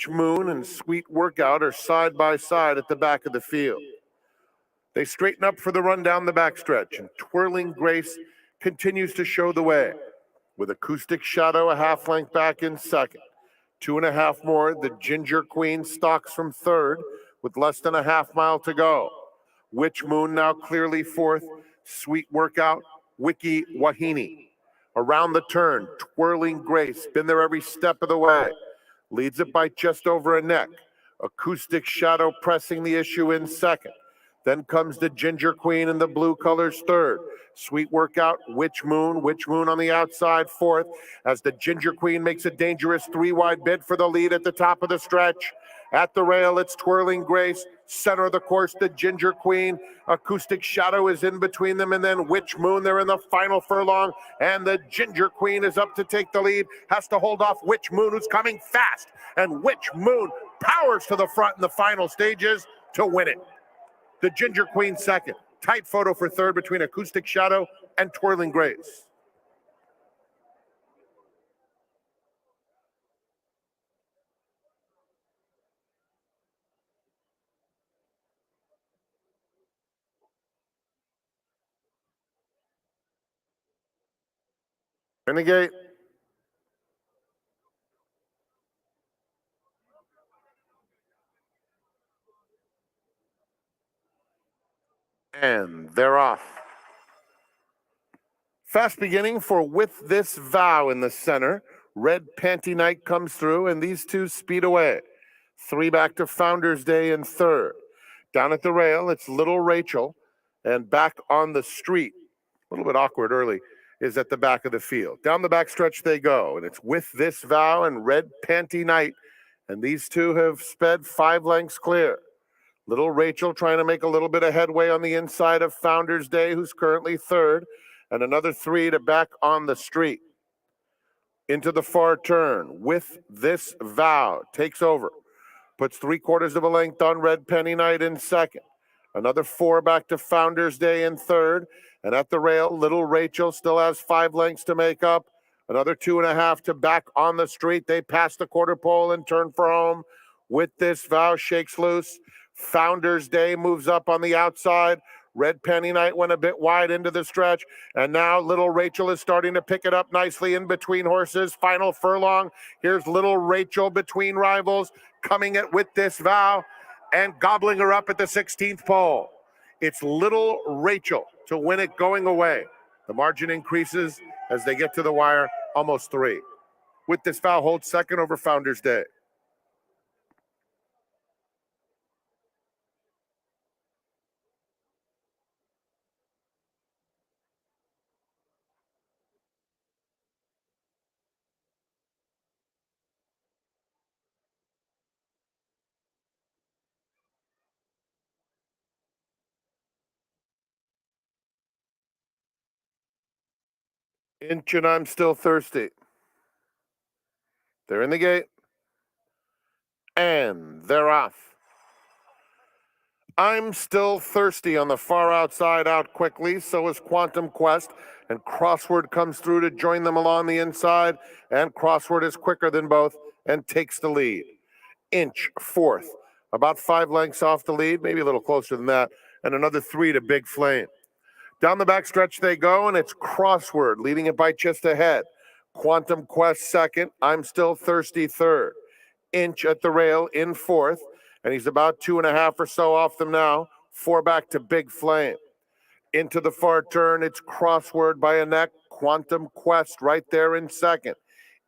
Moon and Sweet Workout are side by side at the back of the field. They straighten up for the run down the backstretch, and Twirling Grace continues to show the way, with Acoustic Shadow a half length back in second. 2.5 more, the Ginger Queen stalks from third with less than a half mile to go. Witch Moon now clearly fourth, Sweet Workout, Wiki Wahini. Around the turn, Twirling Grace, been there every step of the way. Leads it by just over a neck. Acoustic Shadow pressing the issue in second. Then comes the Ginger Queen in the blue colors third. Sweet Workout, Witch Moon on the outside fourth, as the Ginger Queen makes a dangerous 3-wide bid for the lead at the top of the stretch. At the rail, it's Twirling Grace. Center of the course, the Ginger Queen. Acoustic Shadow is in between them, and then Witch Moon. They're in the final furlong, and the Ginger Queen is up to take the lead. Has to hold off Witch Moon, who's coming fast. And Witch Moon powers to the front in the final stages to win it. The Ginger Queen second. Tight photo for third between Acoustic Shadow and Twirling Grace. Renegade. And they're off. Fast beginning for With This Vow in the center. Red Panty Night comes through, and these two speed away. 3 back to Founders Day in third. Down at the rail, it's Little Rachel, and back on the street, a little bit awkward early, is at the back of the field. Down the backstretch they go, and it's With This Vow and Red Panty Night, and these two have sped 5 lengths clear. Little Rachel trying to make a little bit of headway on the inside of Founders Day, who's currently third, and another 3 to back on the street. Into the far turn, With This Vow takes over. Puts 3/4 of a length on Red Penny Night in second. Another 4 back to Founders Day in third. And at the rail, Little Rachel still has 5 lengths to make up. Another 2.5 to back on the street. They pass the quarter pole and turn for home. With This Vow shakes loose. Founders Day moves up on the outside. Red Penny Night went a bit wide into the stretch, and now Little Rachel is starting to pick it up nicely in between horses. Final furlong. Here's Little Rachel between rivals, coming at With This Vow and gobbling her up at the 16th pole. It's Little Rachel to win it going away. The margin increases as they get to the wire, almost 3. With This Vow holds second over Founders Day. Inch and I'm Still Thirsty. They're in the gate. And they're off. I'm Still Thirsty on the far outside out quickly. So is Quantum Quest. And Crossword comes through to join them along the inside. And Crossword is quicker than both and takes the lead. Inch fourth. About 5 lengths off the lead, maybe a little closer than that. And another 3 to Big Flame. Down the backstretch they go, and it's Crossword leading it by just ahead. Quantum Quest second. I'm Still Thirsty third. Inch at the rail in fourth, and he's about 2.5 or so off them now. 4 back to Big Flame. Into the far turn, it's Crossword by a neck. Quantum Quest right there in second.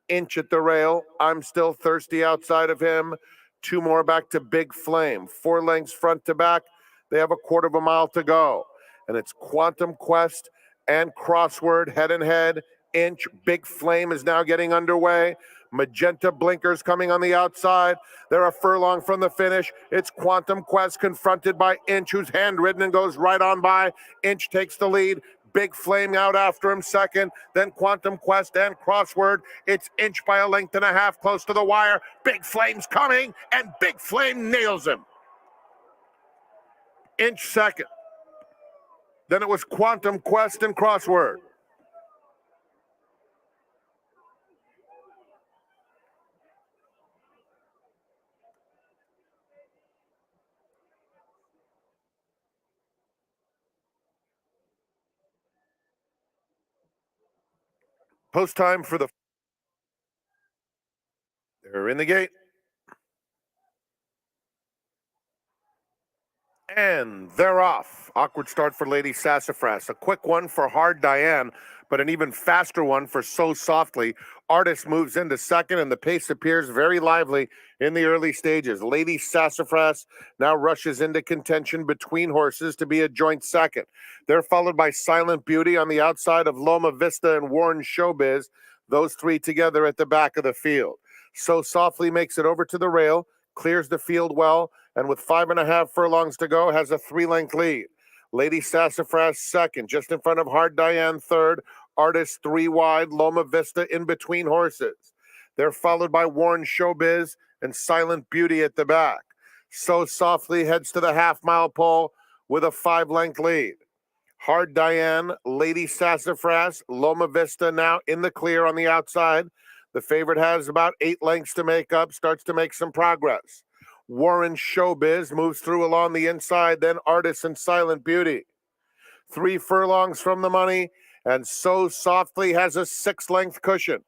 Inch at the rail. I'm Still Thirsty outside of him. 2 more back to Big Flame. 4 lengths front to back. They have a 1/4 mile to go. And it's Quantum Quest and Crossword head and head. Inch, Big Flame is now getting underway. Magenta blinkers coming on the outside. They're a furlong from the finish. It's Quantum Quest confronted by Inch, who's handridden and goes right on by. Inch takes the lead. Big Flame out after him second. Then Quantum Quest and Crossword. It's Inch by a length and a half close to the wire. Big Flame's coming, and Big Flame nails him. Inch second. Then it was Quantum Quest and Crossword. Post time for the. They're in the gate. And they're off. Awkward start for Lady Sassafras. A quick one for Hard Diane, but an even faster one for So Softly. Artist moves into second, and the pace appears very lively in the early stages. Lady Sassafras now rushes into contention between horses to be a joint second. They're followed by Silent Beauty on the outside of Loma Vista and Warren Showbiz. Those three together at the back of the field. So Softly makes it over to the rail, clears the field well, and with 5.5 furlongs to go, has a 3-length lead. Lady Sassafras second, just in front of Hard Diane third. Artist 3 wide, Loma Vista in between horses. They're followed by Warren Showbiz and Silent Beauty at the back. So Softly heads to the half-mile pole with a 5-length lead. Hard Diane, Lady Sassafras, Loma Vista now in the clear on the outside. The favorite has about 8 lengths to make up, starts to make some progress. Warren Showbiz moves through along the inside, then Artist and Silent Beauty. 3 furlongs from the money, and So Softly has a 6-length cushion.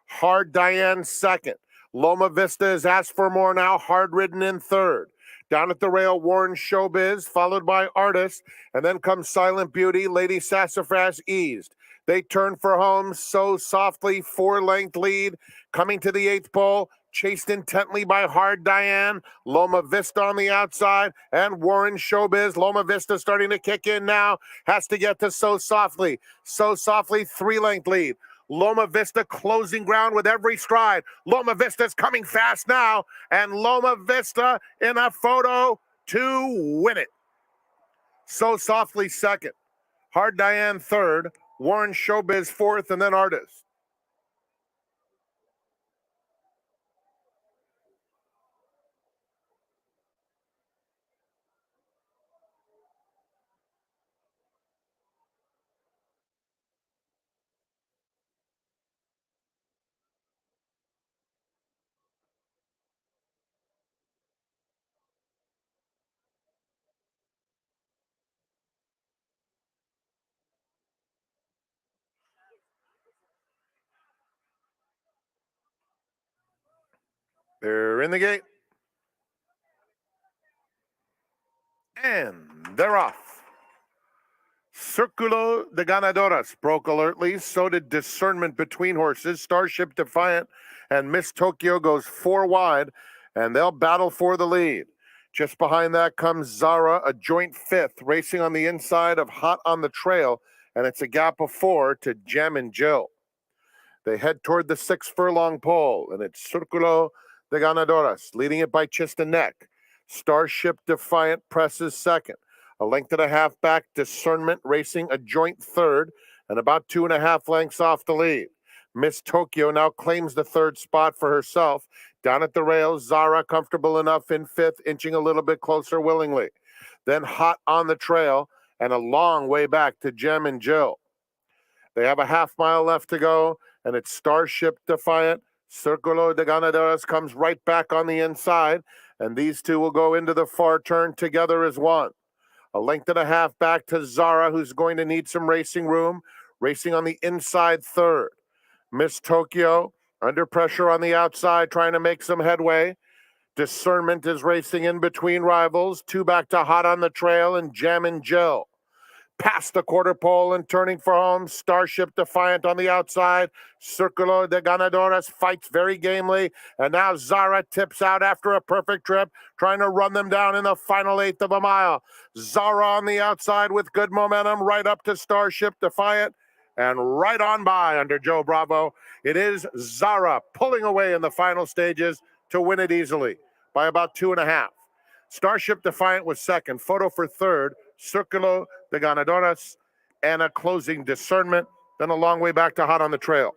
Hard Diane second. Loma Vista is asked for more now, hard ridden in third. Down at the rail, Warren Showbiz, followed by Artist, and then comes Silent Beauty, Lady Sassafras eased. They turn for home, So Softly, 4-length lead, coming to the 8th pole, chased intently by Hard Diane, Loma Vista on the outside, and Warren Showbiz. Loma Vista starting to kick in now, has to get to So Softly. So Softly, 3-length lead. Loma Vista closing ground with every stride. Loma Vista's coming fast now, and Loma Vista in a photo to win it. So Softly second. Hard Diane third. Warren Showbiz fourth, and then Artist. They're in the gate. And they're off. Circulo de Ganadoras broke alertly. So did Discernment between horses. Starship Defiant and Miss Tokyo goes 4 wide, and they'll battle for the lead. Just behind that comes Zara, a joint 5th, racing on the inside of Hot on the Trail, and it's a gap of 4 to Gem and Jill. They head toward the 6-furlong pole, and it's Circulo de Ganadoras, leading it by just a neck. Starship Defiant presses second. A length and a half back, Discernment racing a joint third, and about 2.5 lengths off the lead. Miss Tokyo now claims the third spot for herself. Down at the rails, Zara comfortable enough in 5th, inching a little bit closer willingly. Then Hot on the Trail, and a long way back to Gem and Jill. They have a half-mile left to go, and it's Starship Defiant. Circulo de Ganaderas comes right back on the inside, and these two will go into the far turn together as one. A length and a half back to Zara, who's going to need some racing room, racing on the inside third. Miss Tokyo, under pressure on the outside, trying to make some headway. Discernment is racing in between rivals. 2 back to Hot on the Trail and Gem and Jill. Past the quarter pole and turning for home. Starship Defiant on the outside. Circulo de Ganadoras fights very gamely. And now Zara tips out after a perfect trip, trying to run them down in the final 1/8 of a mile. Zara on the outside with good momentum, right up to Starship Defiant. And right on by under Joe Bravo. It is Zara pulling away in the final stages to win it easily by about 2.5. Starship Defiant was second. Photo for third. Circulo de Ganadoras, and a closing Discernment, then a long way back to Hot on the Trail.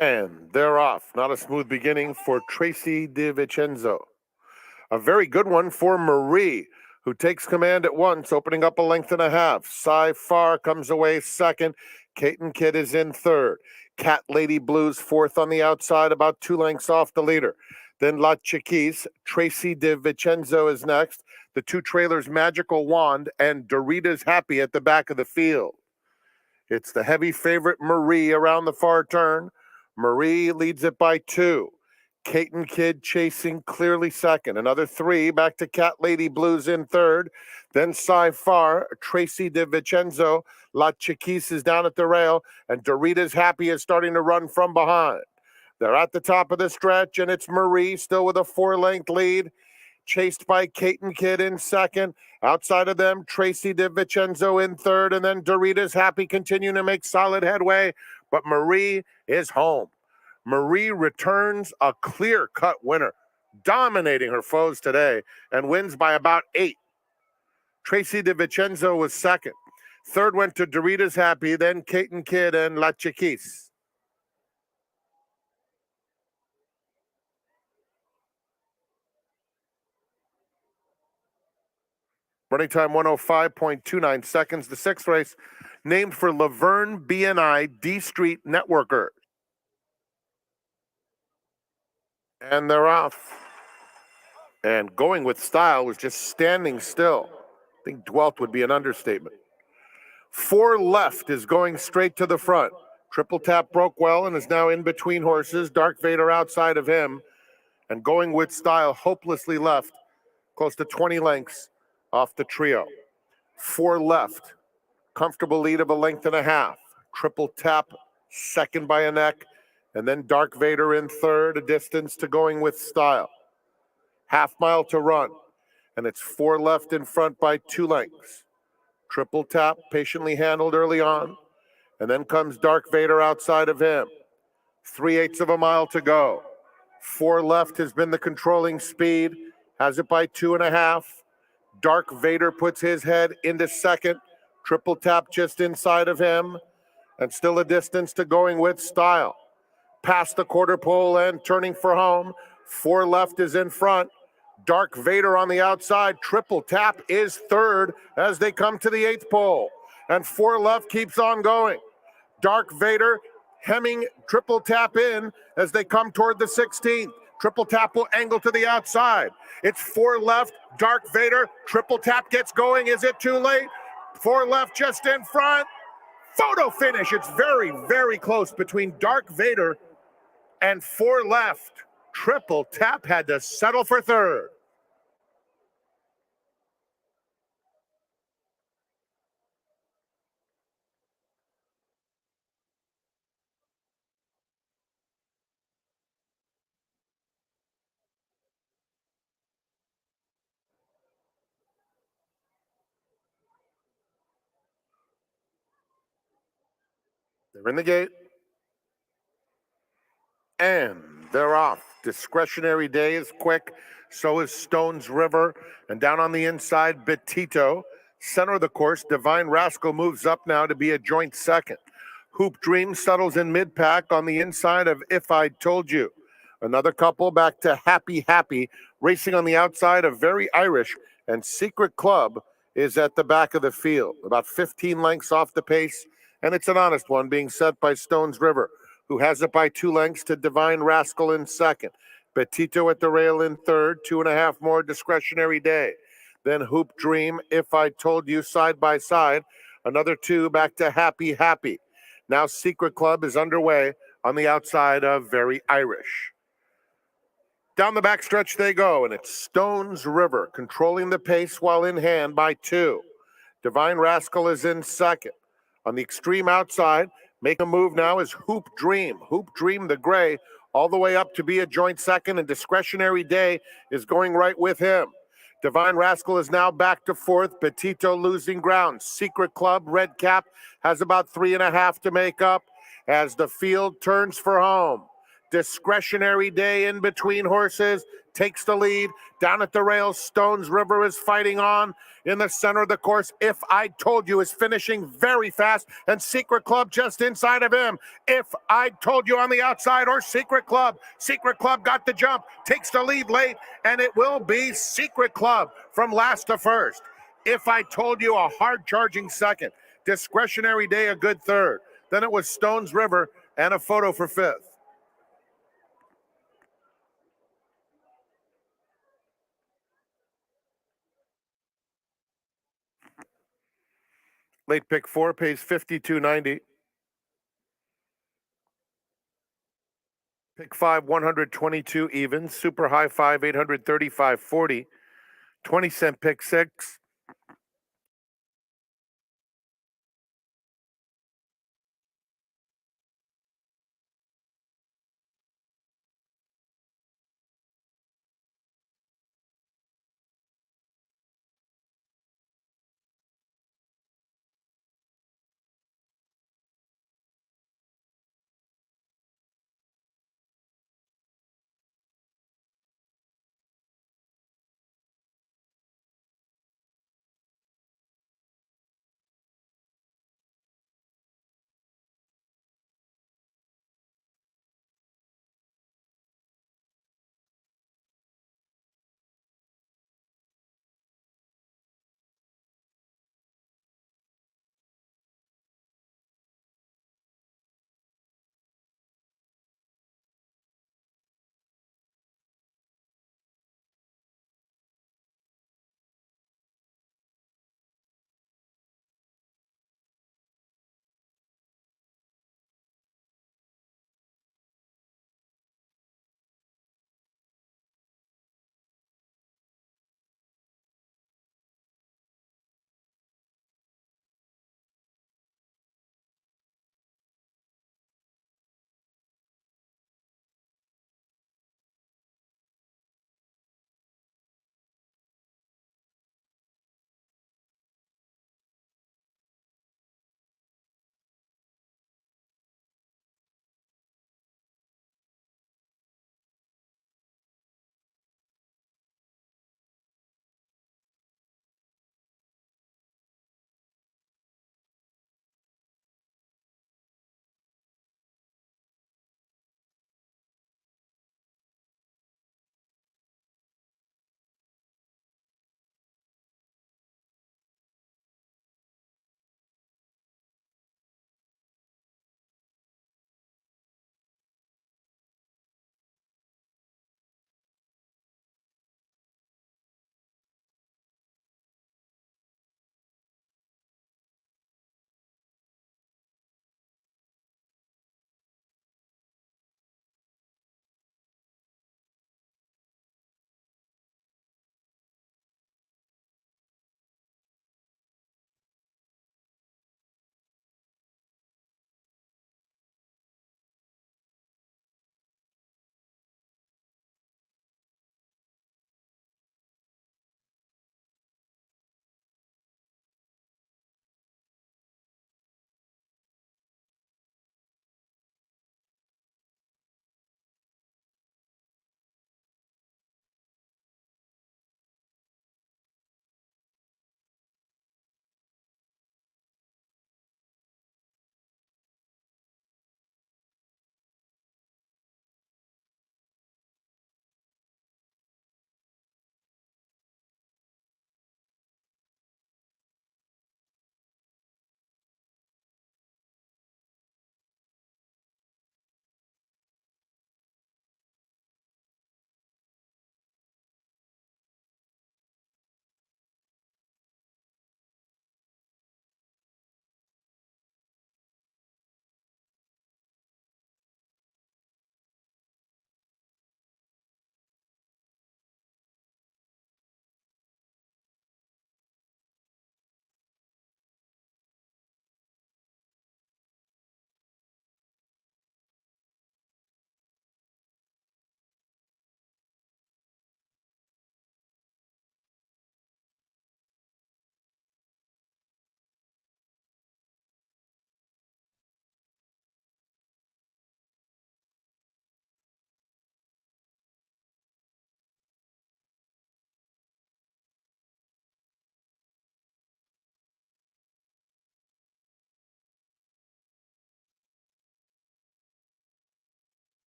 And they're off. Not a smooth beginning for Tracy DiVincenzo. A very good one for Marie, who takes command at once, opening up a length and a half. Far comes away second. Caton Kidd is in third. Cat Lady Blues fourth on the outside, about 2 lengths off the leader. Then La Chiquise, Tracy DiVincenzo is next. The two trailers, Magical Wand and Dorita's Happy at the back of the field. It's the heavy favorite Marie around the far turn. Marie leads it by 2. Caton Kidd chasing clearly second. Another 3 back to Cat Lady Blues in third. Then Far, Tracy DiVincenzo, La Chiquise is down at the rail, and Dorita's Happy is starting to run from behind. They're at the top of the stretch, and it's Marie still with a 4-length lead, chased by Caton Kidd in second. Outside of them, Tracy DiVincenzo in third, and then Dorita's Happy continuing to make solid headway, but Marie is home. Marie returns a clear-cut winner, dominating her foes today, and wins by about 8. Tracy DiVincenzo was second. Third went to Dorita's Happy, then Caton Kidd and La Chiquise. Running time 105.29 seconds. The 6th race, named for Laverne B&I D Street Networker. And they're off. And Going with Style was just standing still. I think dwelt would be an understatement. 4 Left is going straight to the front. Triple Tap broke well and is now in between horses. Dark Vader outside of him. And Going with Style hopelessly left, close to 20 lengths off the trio. 4 Left, comfortable lead of a length and a half. Triple Tap second by a neck, and then Dark Vader in third, a distance to Going with Style. Half mile to run, and it's 4 Left in front by 2 lengths. Triple Tap patiently handled early on, and then comes Dark Vader outside of him. 3/8 of a mile to go. 4 Left has been the controlling speed, has it by 2.5. Dark Vader puts his head into second. Triple Tap just inside of him, and still a distance to Going with Style. Past the quarter pole and turning for home. 4 Left is in front. Dark Vader on the outside. Triple Tap is third as they come to the 8th pole. And 4 Left keeps on going. Dark Vader hemming Triple Tap in as they come toward the 16th. Triple Tap will angle to the outside. It's 4 Left, Dark Vader. Triple Tap gets going. Is it too late? 4 Left just in front. Photo finish. It's very, very close between Dark Vader and 4 Left. Triple Tap had to settle for third. They're in the gate. And they're off. Discretionary Day is quick. So is Stones River. And down on the inside, Betito. Center of the course, Divine Rascal moves up now to be a joint second. Hoop Dream settles in mid-pack on the inside of If I Told You. Another couple back to Happy Happy, racing on the outside of Very Irish. And Secret Club is at the back of the field, about 15 lengths off the pace. And it's an honest one being set by Stones River, who has it by 2 lengths to Divine Rascal in second. Betito at the rail in third, 2.5 more Discretionary Day. Then Hoop Dream, If I Told You, side by side. Another 2 back to Happy Happy. Now Secret Club is underway on the outside of Very Irish. Down the backstretch they go, and it's Stones River controlling the pace while in hand by 2. Divine Rascal is in second. On the extreme outside, make a move now is Hoop Dream. Hoop Dream, the gray, all the way up to be a joint second, and Discretionary Day is going right with him. Divine Rascal is now back to fourth. Betito losing ground. Secret Club, red cap, has about 3.5 to make up as the field turns for home. Discretionary Day in between horses takes the lead. Down at the rails, Stones River is fighting on. In the center of the course, If I Told You is finishing very fast, and Secret Club just inside of him. If I Told You on the outside, or Secret Club. Secret Club got the jump, takes the lead late, and it will be Secret Club from last to first. If I Told You, a hard-charging second. Discretionary Day, a good third. Then it was Stones River and a photo for fifth. Late pick 4 pays 52.90. Pick 5, 122 even. Super high 5, 835.40. 20-cent pick 6.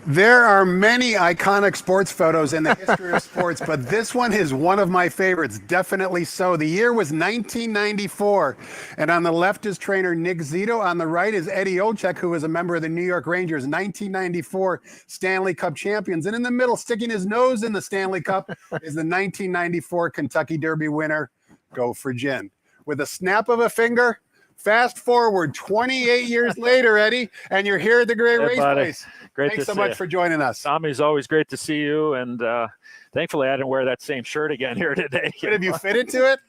There are many iconic sports photos in the history of sports, but this one is one of my favorites, definitely so. The year was 1994, and on the left is trainer Nick Zito. On the right is Eddie Olczyk, who was a member of the New York Rangers, 1994 Stanley Cup champions. And in the middle, sticking his nose in the Stanley Cup, is the 1994 Kentucky Derby winner, Gopher Gin. With a snap of a finger, fast forward 28 years later, Eddie, and you're here at the Great Race Place. Thanks so much for joining us. Tommy's always great to see you, and thankfully I didn't wear that same shirt again here today. But have you fit into it?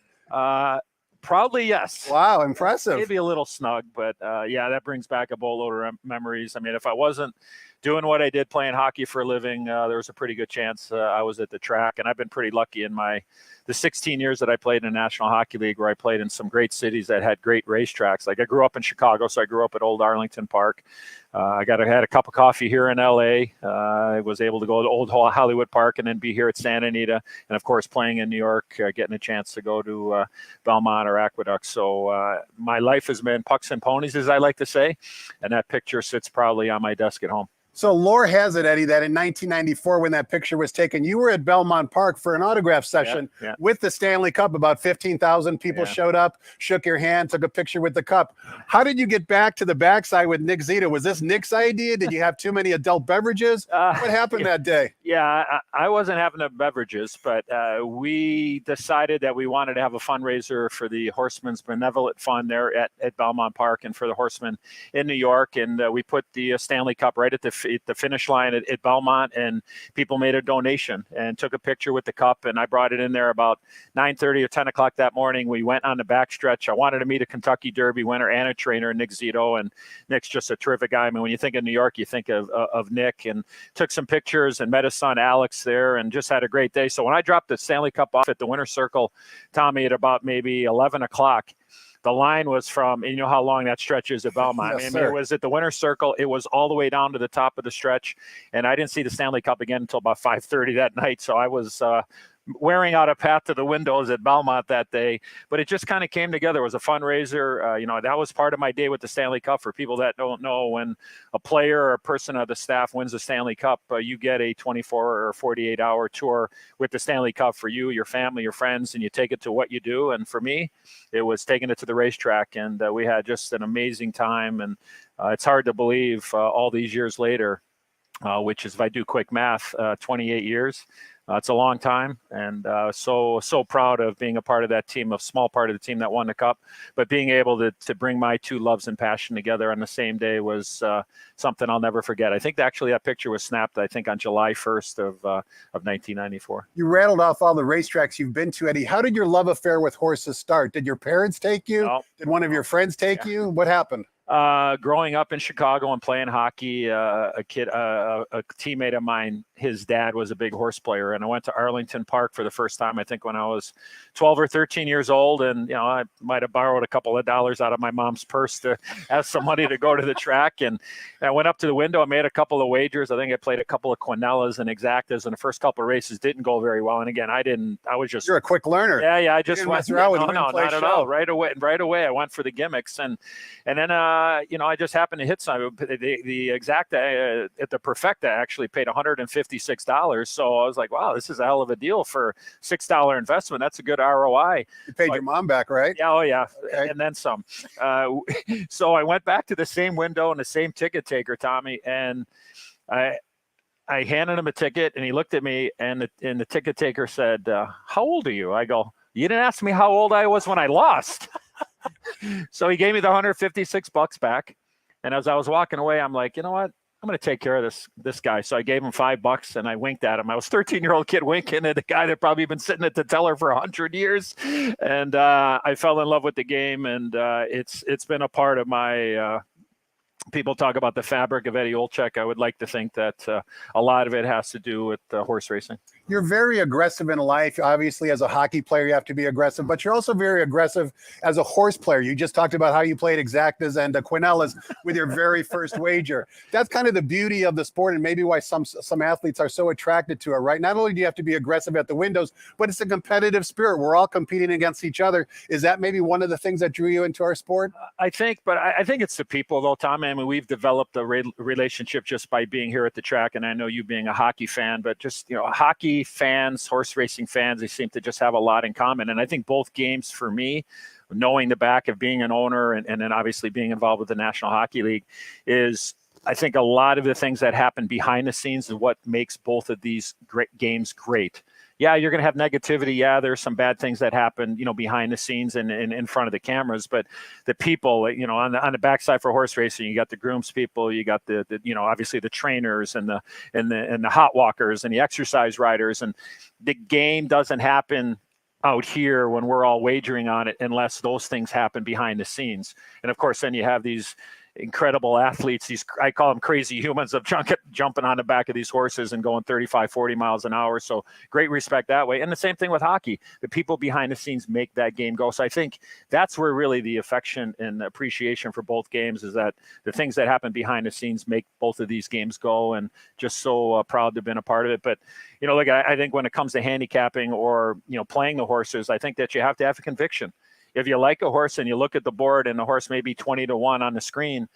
Probably yes. Wow, impressive. Maybe a little snug, but yeah, that brings back a boatload of memories. I mean, if I wasn't doing what I did playing hockey for a living, there was a pretty good chance I was at the track. And I've been pretty lucky in the 16 years that I played in the National Hockey League, where I played in some great cities that had great racetracks. Like I grew up in Chicago, so I grew up at Old Arlington Park. I had a cup of coffee here in LA. I was able to go to Old Hollywood Park and then be here at Santa Anita. And of course, playing in New York, getting a chance to go to Belmont or Aqueduct. So my life has been pucks and ponies, as I like to say. And that picture sits proudly on my desk at home. So lore has it, Eddie, that in 1994, when that picture was taken, you were at Belmont Park for an autograph session with the Stanley Cup. About 15,000 people showed up, shook your hand, took a picture with the cup. How did you get back to the backside with Nick Zito? Was this Nick's idea? Did you have too many adult beverages? What happened that day? Yeah, I wasn't having the beverages, but we decided that we wanted to have a fundraiser for the Horsemen's Benevolent Fund there at Belmont Park and for the Horsemen in New York. And we put the Stanley Cup right at the finish line at Belmont, and people made a donation and took a picture with the cup. And I brought it in there about 9:30 or 10 o'clock that morning. We went on the backstretch. I wanted to meet a Kentucky Derby winner and a trainer, Nick Zito, and Nick's just a terrific guy. I mean, when you think of New York, you think of Nick, and took some pictures and met his son Alex there and just had a great day. So when I dropped the Stanley Cup off at the winner's circle, Tommy, at about maybe 11 o'clock, the line was from, and you know how long that stretch is at Belmont. Yes, I mean, it was at the winner's circle. It was all the way down to the top of the stretch. And I didn't see the Stanley Cup again until about 5:30 that night. So I was wearing out a path to the windows at Belmont that day, but it just kind of came together. It was a fundraiser. That was part of my day with the Stanley Cup. For people that don't know, when a player or a person of the staff wins the Stanley Cup, you get a 24 or 48-hour tour with the Stanley Cup for you, your family, your friends, and you take it to what you do. And for me, it was taking it to the racetrack, and we had just an amazing time. And it's hard to believe all these years later, which is, if I do quick math, 28 years. It's a long time, and so proud of being a part of that team, a small part of the team that won the cup. But being able to bring my two loves and passion together on the same day was something I'll never forget. I think actually that picture was snapped, I think, on July 1st of 1994. You rattled off all the racetracks you've been to, Eddie. How did your love affair with horses start? Did your parents take you? No. Did one of your friends take you? What happened? Growing up in Chicago and playing hockey, a teammate of mine, his dad was a big horse player, and I went to Arlington Park for the first time, I think, when I was 12 or 13 years old. And, I might have borrowed a couple of dollars out of my mom's purse to have some money to go to the track. And I went up to the window, I made a couple of wagers. I think I played a couple of quinellas and exactas, and the first couple of races didn't go very well. And again, you're a quick learner. Yeah. I just went around with not at all. Right away, I went for the gimmicks. And then, I just happened to hit some. The exacta at the Perfecta actually paid $156. So I was like, wow, this is a hell of a deal for $6 investment. That's a good ROI. You paid your mom back, right? Yeah, oh yeah, okay. And then some. So I went back to the same window and the same ticket taker, Tommy, and I handed him a ticket, and he looked at me, and the ticket taker said, "How old are you?" I go, "You didn't ask me how old I was when I lost." So he gave me the $156 back. And as I was walking away, I'm like, you know what? I'm going to take care of this guy. So I gave him $5 and I winked at him. I was a 13-year-old kid winking at a guy that probably been sitting at the teller for 100 years. And I fell in love with the game. And it's been a part of my people talk about the fabric of Eddie Olczyk. I would like to think that a lot of it has to do with horse racing. You're very aggressive in life. Obviously, as a hockey player, you have to be aggressive, but you're also very aggressive as a horse player. You just talked about how you played exactas and quinellas with your very first wager. That's kind of the beauty of the sport, and maybe why some athletes are so attracted to it, right? Not only do you have to be aggressive at the windows, but it's a competitive spirit. We're all competing against each other. Is that maybe one of the things that drew you into our sport? I think it's the people, though, Tom. I mean, we've developed a relationship just by being here at the track, and I know you being a hockey fan, but just, hockey fans, horse racing fans, they seem to just have a lot in common. And I think both games for me, knowing the back of being an owner and then obviously being involved with the National Hockey League, is I think a lot of the things that happen behind the scenes is what makes both of these great games great. Yeah, you're going to have negativity. Yeah, there's some bad things that happen, behind the scenes and in front of the cameras. But the people, on the backside for horse racing, you got the grooms people, you got the obviously the trainers and the hot walkers and the exercise riders, and the game doesn't happen out here when we're all wagering on it unless those things happen behind the scenes. And of course, then you have these incredible athletes, these, I call them crazy humans, of jumping on the back of these horses and going 35, 40 miles an hour. So great respect that way. And the same thing with hockey. The people behind the scenes make that game go. So I think that's where really the affection and appreciation for both games is, that the things that happen behind the scenes make both of these games go, and just so proud to have been a part of it. But, look, I think when it comes to handicapping or, playing the horses, I think that you have to have a conviction. If you like a horse and you look at the board and the horse may be 20-1 on the screen,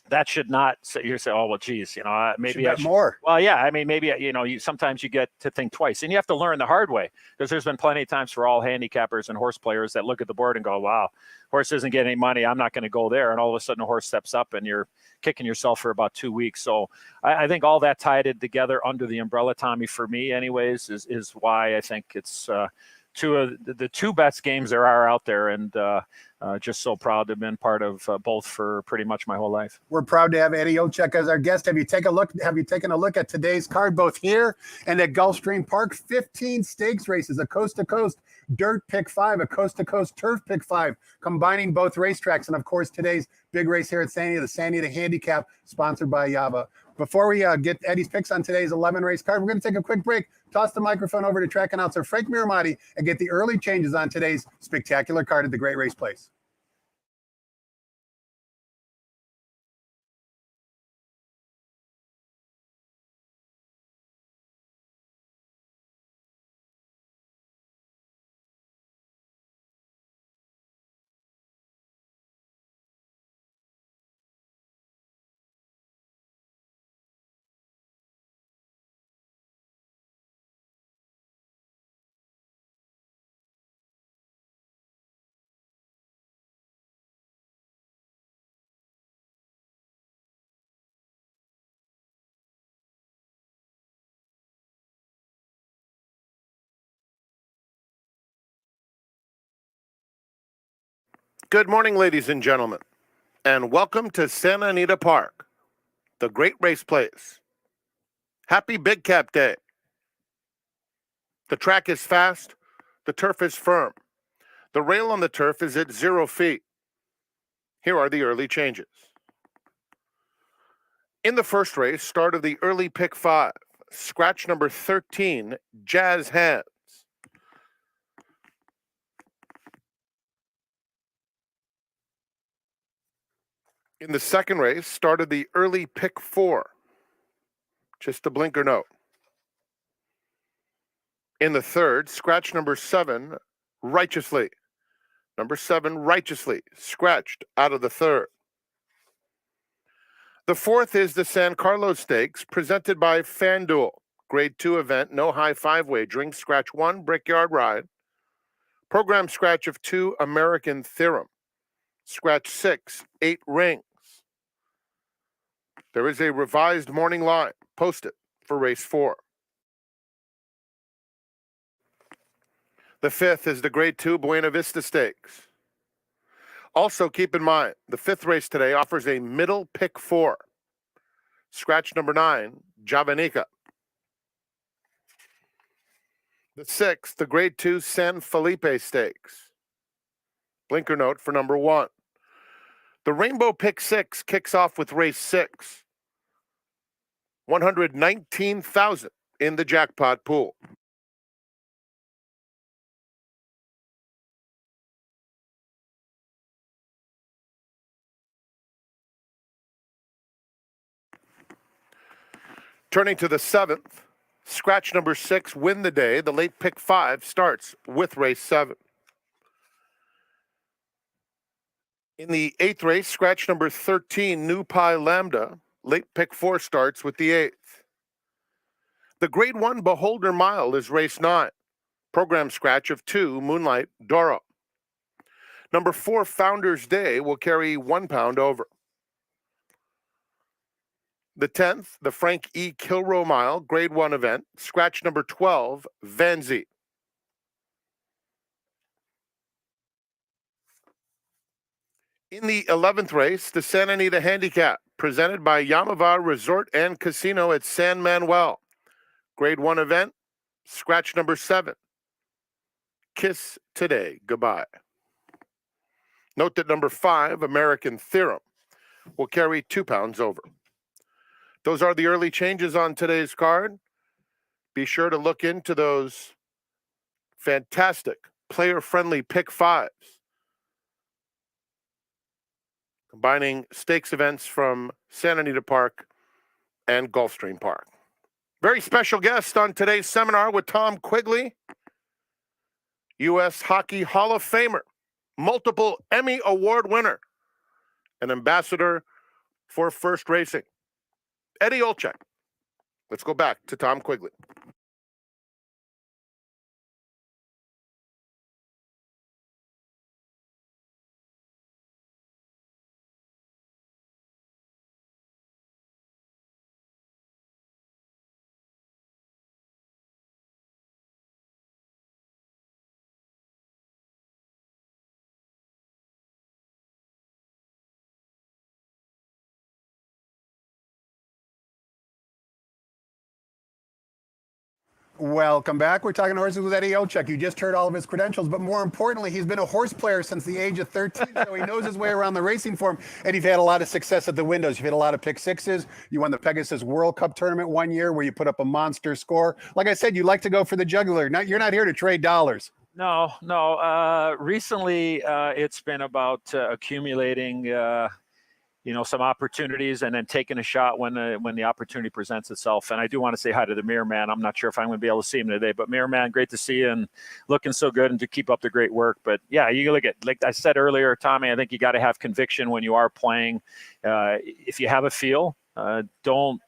that should not say, you say, oh, well, geez, maybe I should more. Well, yeah, I mean, maybe, sometimes you get to think twice, and you have to learn the hard way, because there's been plenty of times for all handicappers and horse players that look at the board and go, wow, horse isn't getting any money, I'm not going to go there. And all of a sudden a horse steps up and you're kicking yourself for about 2 weeks. So I think all that tied it together under the umbrella, Tommy, for me anyways, is why I think it's two of the two best games there are out there, and just so proud to have been part of both for pretty much my whole life. We're proud to have Eddie Olczyk as our guest. Have you taken a look at today's card, both here and at Gulfstream Park? 15 stakes races, a coast-to-coast dirt pick 5, a coast-to-coast turf pick 5, combining both racetracks. And of course, today's big race here at Sandy, the Sandy Handicap, sponsored by Yava. Before we get Eddie's picks on today's 11 race card, we're going to take a quick break, toss the microphone over to track announcer Frank Miramati, and get the early changes on today's spectacular card at the Great Race Place. Good morning, ladies and gentlemen, and welcome to Santa Anita Park, the Great Race Place. Happy Big Cap Day. The track is fast, the turf is firm. The rail on the turf is at 0 feet. Here are the early changes. In the first race, start of the early pick 5, scratch number 13, Jazz Hands. In the second race, started the early pick 4, just a blinker note. In the third, scratch number 7, Righteously. Number 7, Righteously, scratched out of the third. The fourth is the San Carlos Stakes, presented by FanDuel. Grade 2 event, no high 5 wagering, scratch 1, Brickyard Ride. Program scratch of 2, American Theorem. Scratch 6, 8 Rings. There is a revised morning line posted for race 4. The fifth is the Grade 2 Buena Vista Stakes. Also keep in mind, the fifth race today offers a middle pick 4. Scratch number 9, Javanica. The sixth, the Grade 2 San Felipe Stakes. Blinker note for number 1. The Rainbow Pick 6 kicks off with race 6. 119,000 in the jackpot pool. Turning to the 7th, scratch number 6, Win the Day. The late pick 5 starts with race 7. In the 8th race, scratch number 13, New Pi Lambda. Late pick 4 starts with the 8th. The Grade 1 Beholder Mile is race 9. Program scratch of 2, Moonlight Doro. Number 4, Founders Day, will carry 1 pound over. The 10th, the Frank E. Kilroy Mile, Grade 1 event, scratch number 12, Vanzi. In the 11th race, the Santa Anita Handicap, presented by Yamava Resort and Casino at San Manuel. Grade 1 event, scratch number 7, Kiss Today, Goodbye. Note that number 5, American Theorem, will carry 2 pounds over. Those are the early changes on today's card. Be sure to look into those fantastic player-friendly pick 5s, combining stakes events from Santa Anita Park and Gulfstream Park. Very special guest on today's seminar with Tom Quigley, U.S. Hockey Hall of Famer, multiple Emmy Award winner, and ambassador for First Racing, Eddie Olczyk. Let's go back to Tom Quigley. Welcome back. We're talking horses with Eddie Olczyk. You just heard all of his credentials, but more importantly, he's been a horse player since the age of 13, so he knows his way around the racing form, and you've had a lot of success at the windows. You've had a lot of pick 6s. You won the Pegasus World Cup tournament one year where you put up a monster score. Like I said, you like to go for the jugular. You're not here to trade dollars. No. Recently, it's been about accumulating some opportunities and then taking a shot when the opportunity presents itself. And I do want to say hi to the Mirror Man. I'm not sure if I'm going to be able to see him today, but Mirror Man, great to see you and looking so good and to keep up the great work. But yeah, you look at, like I said earlier, Tommy, I think you got to have conviction when you are playing. If you have a feel, don't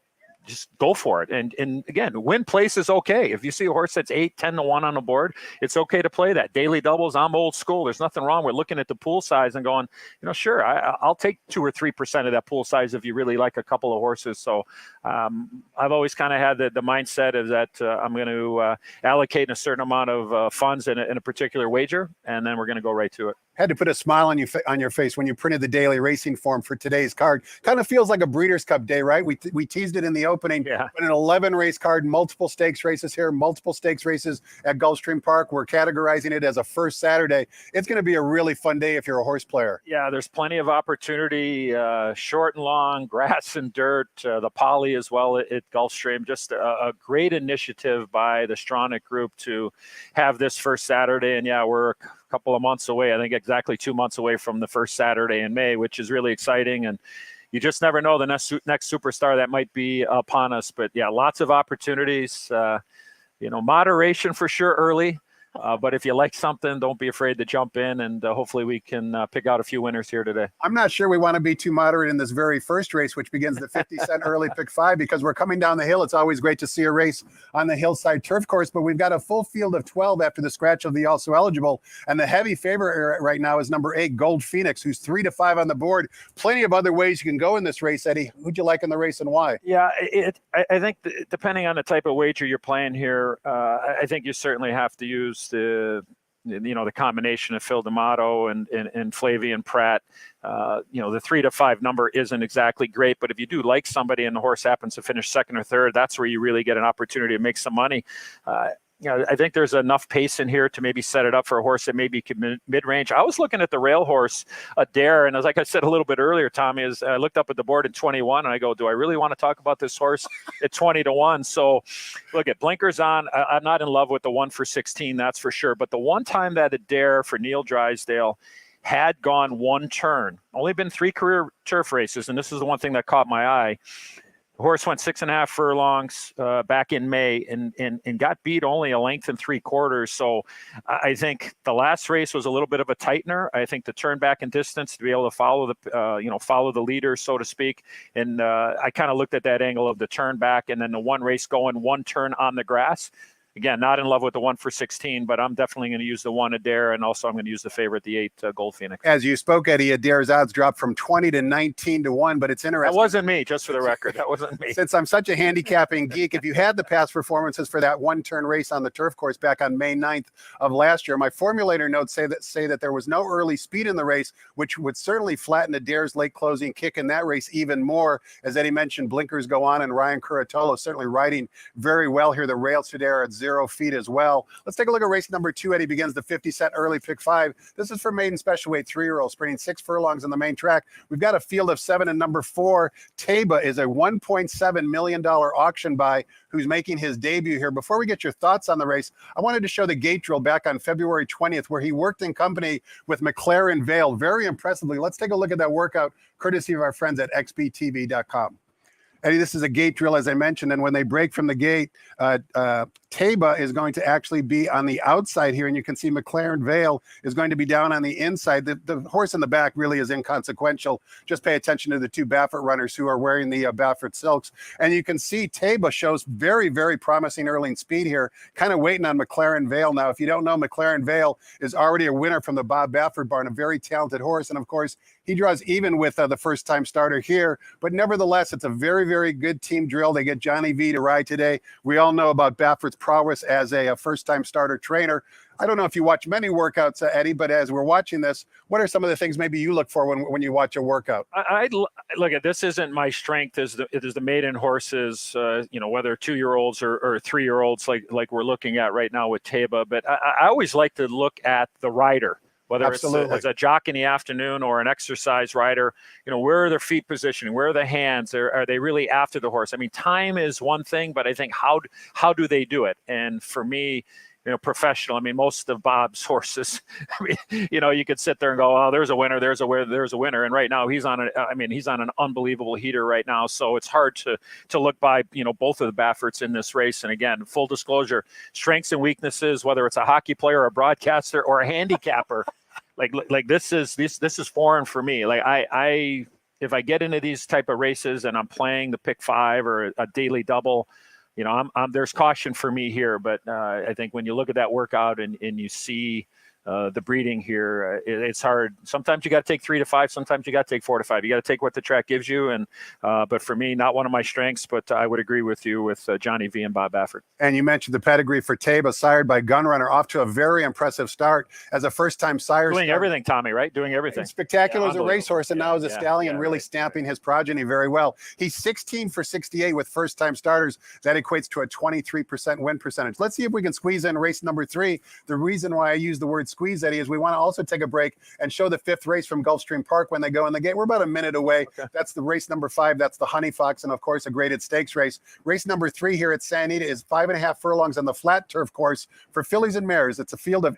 just go for it. And again, win place is okay. If you see a horse that's 8-10 to 1 on the board, it's okay to play that. Daily doubles, I'm old school. There's nothing wrong with looking at the pool size and going, sure, I'll take 2 or 3% of that pool size if you really like a couple of horses. So I've always kind of had the mindset is that I'm going to allocate a certain amount of funds in a particular wager, and then we're going to go right to it. Had to put a smile on your face when you printed the daily racing form for today's card. Kind of feels like a Breeders' Cup day, right? We teased it in the opening. Yeah. But an 11 race card, multiple stakes races here, multiple stakes races at Gulfstream Park. We're categorizing it as a first Saturday. It's going to be a really fun day if you're a horse player. Yeah, there's plenty of opportunity, short and long, grass and dirt, the poly as well at Gulfstream. Just a great initiative by the Stronach Group to have this first Saturday. And yeah, we're a couple of months away. I think exactly 2 months away from the first Saturday in May, which is really exciting. And you just never know the next superstar that might be upon us. But yeah, lots of opportunities, moderation for sure early. But if you like something, don't be afraid to jump in, and hopefully we can pick out a few winners here today. I'm not sure we want to be too moderate in this very first race, which begins the 50-cent early pick 5, because we're coming down the hill. It's always great to see a race on the hillside turf course, but we've got a full field of 12 after the scratch of the also eligible, and the heavy favorite right now is number 8, Gold Phoenix, who's 3-5 on the board. Plenty of other ways you can go in this race, Eddie. Who'd you like in the race and why? Yeah, I think depending on the type of wager you're playing here, I think you certainly have to use the combination of Phil D'Amato and Flavian Pratt. The 3-5 number isn't exactly great, but if you do like somebody and the horse happens to finish second or third, that's where you really get an opportunity to make some money. I think there's enough pace in here to maybe set it up for a horse that maybe mid-range. I was looking at the rail horse, Dare, and as like I said a little bit earlier, Tommy, is I looked up at the board at 21, and I go, do I really want to talk about this horse at 20-1? So, look at blinkers on. I'm not in love with the 1 for 16, that's for sure. But the one time that a Dare for Neil Drysdale had gone one turn, only been 3 career turf races, and this is the one thing that caught my eye. The horse went 6.5 furlongs back in May and got beat only a length and 3/4. So I think the last race was a little bit of a tightener. I think the turn back in distance to be able to follow the leader, so to speak. And I kind of looked at that angle of the turn back and then the one race going one turn on the grass. Again, not in love with the 1 for 16, but I'm definitely going to use the 1 Adair, and also I'm going to use the favorite, the 8 Gold Phoenix. As you spoke, Eddie, Adair's odds dropped from 20 to 19-1, but it's interesting. That wasn't me, just for the record. That wasn't me. Since I'm such a handicapping geek, if you had the past performances for that one-turn race on the turf course back on May 9th of last year, my formulator notes say that there was no early speed in the race, which would certainly flatten Adair's late closing kick in that race even more. As Eddie mentioned, blinkers go on, and Ryan Curatolo certainly riding very well here. The rails to Adair at 0 feet as well. Let's take a look at race number 2. Eddie begins the 50-set early pick 5. This is for maiden special weight 3-year-old, sprinting 6 furlongs on the main track. We've got a field of 7, and number 4, Taba, is a $1.7 million auction buy who's making his debut here. Before we get your thoughts on the race, I wanted to show the gate drill back on February 20th, where he worked in company with McLaren Vale very impressively. Let's take a look at that workout, courtesy of our friends at xbtv.com. Eddie, this is a gate drill, as I mentioned, and when they break from the gate, Taba is going to actually be on the outside here, and you can see McLaren Vale is going to be down on the inside. The horse in the back really is inconsequential. Just pay attention to the 2 Baffert runners who are wearing the Baffert silks, and you can see Taba shows very, very promising early speed here, kind of waiting on McLaren Vale. Now, if you don't know, McLaren Vale is already a winner from the Bob Baffert barn, a very talented horse, and of course, he draws even with the first-time starter here, but nevertheless, it's a very, very good team drill. They get Johnny V to ride today. We all know about Baffert's prowess as a first-time starter trainer. I don't know if you watch many workouts, Eddie, but as we're watching this, what are some of the things maybe you look for when you watch a workout? I look at this. Isn't my strength is the maiden horses, whether 2-year-olds or 3-year-olds like we're looking at right now with Taba. But I always like to look at the rider. Whether Absolutely. it's as a jock in the afternoon or an exercise rider, where are their feet positioning? Where are the hands? Are they really after the horse? I mean, time is one thing, but I think how do they do it? And for me, professional. I mean, most of Bob's horses, you could sit there and go, oh, there's a winner, there's a winner. And right now he's on an unbelievable heater right now. So it's hard to look by, both of the Bafferts in this race. And again, full disclosure, strengths and weaknesses, whether it's a hockey player or a broadcaster or a handicapper, like this is foreign for me. Like if I get into these type of races and I'm playing the pick 5 or a daily double, there's caution for me here, but I think when you look at that workout and you see the breeding here, it's hard. Sometimes you got to take 3 to 5. Sometimes you got to take 4 to 5. You got to take what the track gives you. And but for me, not one of my strengths. But I would agree with you with Johnny V and Bob Baffert. And you mentioned the pedigree for Taba, sired by Gunrunner, off to a very impressive start as a first-time sire. Doing everything, Tommy, right? Doing everything. He's spectacular as a racehorse, and now as a stallion, really stamping his progeny very well. He's 16 for 68 with first-time starters. That equates to a 23% win percentage. Let's see if we can squeeze in race number 3. The reason why I use the word squeeze, Eddie, is we want to also take a break and show the 5th race from Gulfstream Park when they go in the gate. We're about a minute away. Okay. That's the race number 5. That's the Honey Fox, and of course a graded stakes race. Race number 3 here at Santa Anita is 5.5 furlongs on the flat turf course for fillies and mares. It's a field of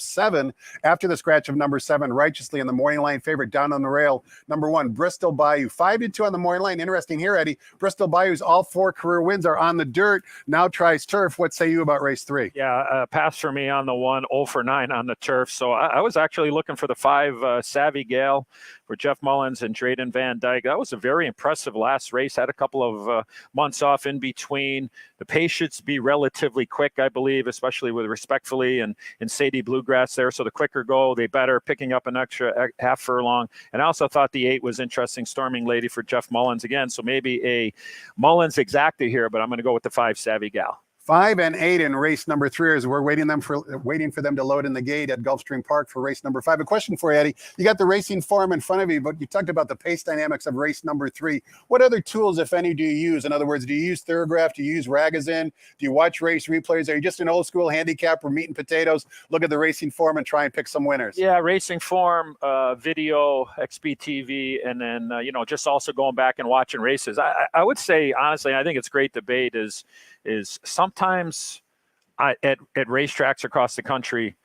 7 after the scratch of number 7, Righteously, in the morning line favorite down on the rail. Number 1, Bristol Bayou, 5-2 on the morning line. Interesting here, Eddie. Bristol Bayou's all 4 career wins are on the dirt. Now tries turf. What say you about race 3? Yeah, pass for me on the 1, 0 for 9 on the turf. So I was actually looking for the 5 Savvy Gale for Jeff Mullins and Drayden Van Dyke. That was a very impressive last race. Had a couple of months off in between. The pace should be relatively quick, I believe, especially with Respectfully and Sadie Bluegrass there. So the quicker go, they better, picking up an extra half furlong. And I also thought the 8 was interesting, Storming Lady for Jeff Mullins again. So maybe a Mullins exacta here, but I'm going to go with the 5 Savvy Gal. 5 and 8 in race number 3 as we're waiting for them to load in the gate at Gulfstream Park for race number 5. A question for you, Eddie. You got the racing form in front of you, but you talked about the pace dynamics of race number 3. What other tools, if any, do you use? In other words, do you use Thorograph? Do you use Ragazine? Do you watch race replays? Are you just an old school handicapper, meat and potatoes, look at the racing form and try and pick some winners? Yeah, racing form, video, XBTV, and then, just also going back and watching races. I would say, honestly, I think it's great debate is sometimes at racetracks across the country,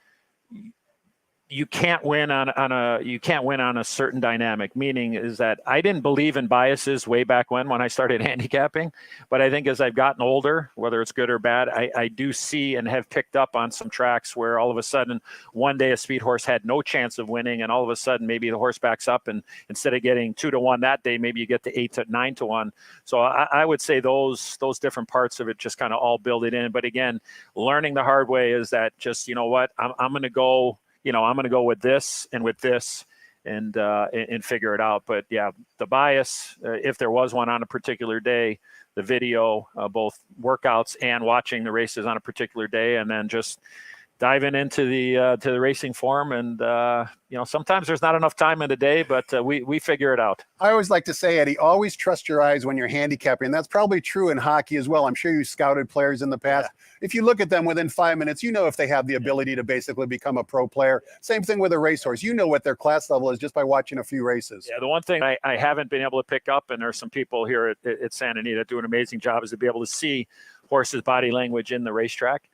you can't win on a certain dynamic. Meaning is that I didn't believe in biases way back when I started handicapping, but I think as I've gotten older, whether it's good or bad, I do see and have picked up on some tracks where all of a sudden one day a speed horse had no chance of winning, and all of a sudden maybe the horse backs up, and instead of getting 2-1 that day, maybe you get to 8-9-1. So I would say those different parts of it just kind of all build it in. But again, learning the hard way is that just, you know what, I'm going to go. I'm going to go with this and figure it out. But yeah, the bias, if there was one on a particular day, the video, both workouts and watching the races on a particular day, and then just diving into the racing form. And sometimes there's not enough time in the day, but we figure it out. I always like to say, Eddie, always trust your eyes when you're handicapping. And that's probably true in hockey as well. I'm sure you scouted players in the past. Yeah. If you look at them within 5 minutes, you know if they have the ability to basically become a pro player. Same thing with a racehorse. You know what their class level is just by watching a few races. Yeah, the one thing I haven't been able to pick up, and there's some people here at Santa Anita that do an amazing job, is to be able to see horses' body language in the racetrack.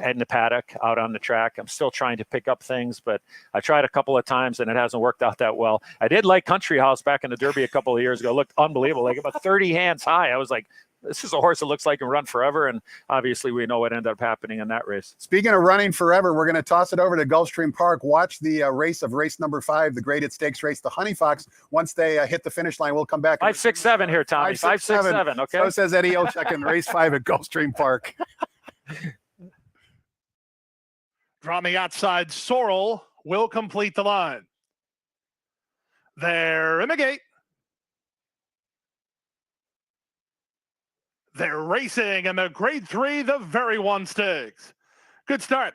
In the paddock, out on the track. I'm still trying to pick up things, but I tried a couple of times and it hasn't worked out that well. I did like Country House back in the Derby a couple of years ago. It looked unbelievable, like about 30 hands high. I was like, this is a horse that looks like it can run forever, and obviously we know what ended up happening in that race. Speaking of running forever, we're going to toss it over to Gulfstream Park. Watch the race number 5, the graded stakes race, the Honey Fox. Once they hit the finish line, we'll come back. 5, 6, 7 here, Tommy. 5, 6, 7. Okay. So says Eddie Olczyk in race 5 at Gulfstream Park. From the outside, Sorrel will complete the line. They're in the gate. They're racing in the grade 3, the very one stakes. Good start.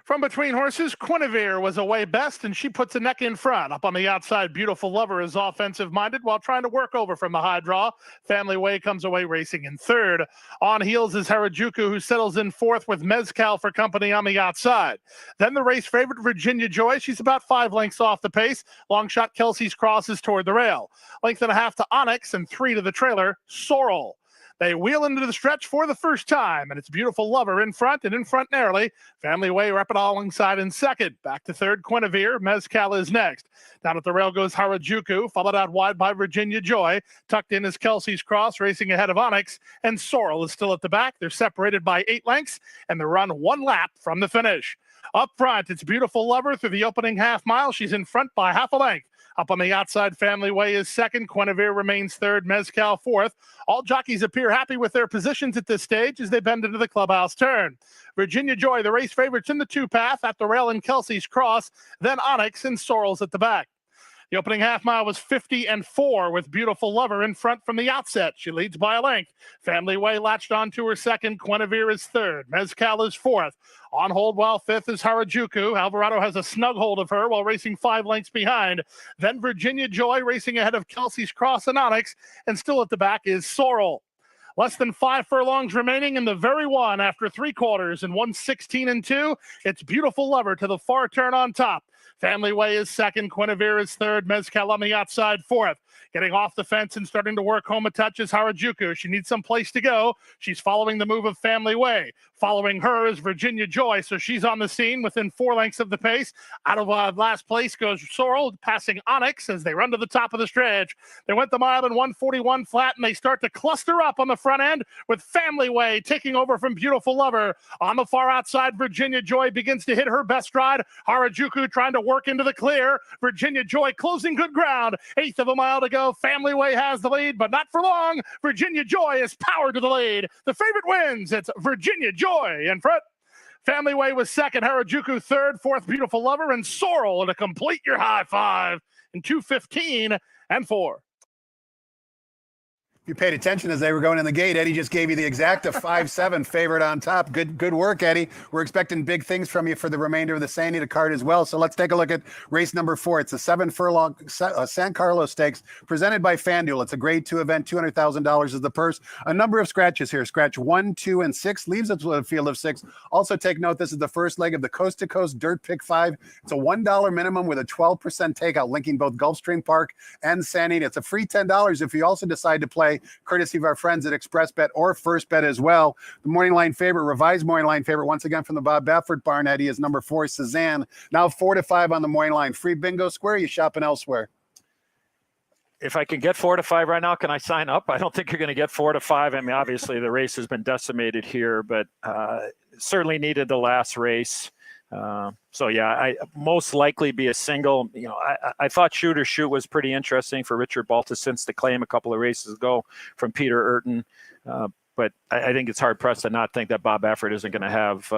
From between horses, Guinevere was away best, and she puts a neck in front. Up on the outside, Beautiful Lover is offensive-minded while trying to work over from the high draw. Family Way comes away racing in third. On heels is Harajuku, who settles in fourth with Mezcal for company on the outside. Then the race favorite, Virginia Joy. She's about 5 lengths off the pace. Long shot Kelsey's Cross is toward the rail. 1.5 lengths to Onyx and 3 to the trailer, Sorrel. They wheel into the stretch for the first time, and it's Beautiful Lover in front and in front narrowly. Family Way up it alongside in second. Back to third, Guinevere. Mezcal is next. Down at the rail goes Harajuku, followed out wide by Virginia Joy. Tucked in is Kelsey's Cross, racing ahead of Onyx, and Sorrel is still at the back. They're separated by 8 lengths, and they run 1 lap from the finish. Up front, it's Beautiful Lover through the opening half mile. She's in front by 1/2 length. Up on the outside, Family Way is second. Guinevere remains third. Mezcal fourth. All jockeys appear happy with their positions at this stage as they bend into the clubhouse turn. Virginia Joy, the race favorites in the 2-path, at the rail in Kelsey's Cross. Then Onyx and Sorrel's at the back. The opening half mile was 50-4 with Beautiful Lover in front from the outset. She leads by a length. Family Way latched on to her second. Guinevere is third. Mezcal is fourth. On hold while fifth is Harajuku. Alvarado has a snug hold of her while racing 5 lengths behind. Then Virginia Joy racing ahead of Kelsey's Cross and Onyx. And still at the back is Sorrel. Less than 5 furlongs remaining in the very one after 3/4 and 1:16-2. It's Beautiful Lover to the far turn on top. Family Way is second. Guinevere is third. Mezcal on the outside fourth. Getting off the fence and starting to work home a touch is Harajuku. She needs some place to go. She's following the move of Family Way. Following her is Virginia Joy, so she's on the scene within 4 lengths of the pace. Out of last place goes Sorrel, passing Onyx as they run to the top of the stretch. They went the mile in 1:41 flat, and they start to cluster up on the front end with Family Way taking over from Beautiful Lover. On the far outside, Virginia Joy begins to hit her best stride. Harajuku trying to work into the clear. Virginia Joy closing good ground. 1/8 of a mile to go. Family Way has the lead, but not for long. Virginia Joy is powered to the lead. The favorite wins. It's Virginia Joy in front. Family Way was second. Harajuku third. Fourth, Beautiful Lover, and Sorrel to complete your high five in 2:15-4. If you paid attention as they were going in the gate, Eddie just gave you the exact 5-7 favorite on top. Good work, Eddie. We're expecting big things from you for the remainder of the San Anita card as well. So let's take a look at race number 4. It's a 7-furlong San Carlos Stakes presented by FanDuel. It's a grade 2 event. $200,000 is the purse. A number of scratches here. Scratch 1, 2, and 6 leaves us with a field of 6. Also take note, this is the first leg of the Coast to Coast Dirt Pick 5. It's a $1 minimum with a 12% takeout, linking both Gulfstream Park and San Anita. It's a free $10 if you also decide to play, courtesy of our friends at Express Bet or First Bet as well. The morning line favorite, revised morning line favorite, once again from the Bob Baffert barn, Eddie, is number 4, Cezanne. Now 4-5 on the morning line. Free bingo square. You shopping elsewhere? If I can get 4-5 right now, can I sign up? I don't think you're going to get 4-5. I mean, obviously the race has been decimated here, but certainly needed the last race. So yeah, I most likely be a single. You know, I thought Shoot or Shoot was pretty interesting for Richard Baltus since the claim a couple of races ago from Peter Urton. But I think it's hard pressed to not think that Bob Baffert isn't going to have,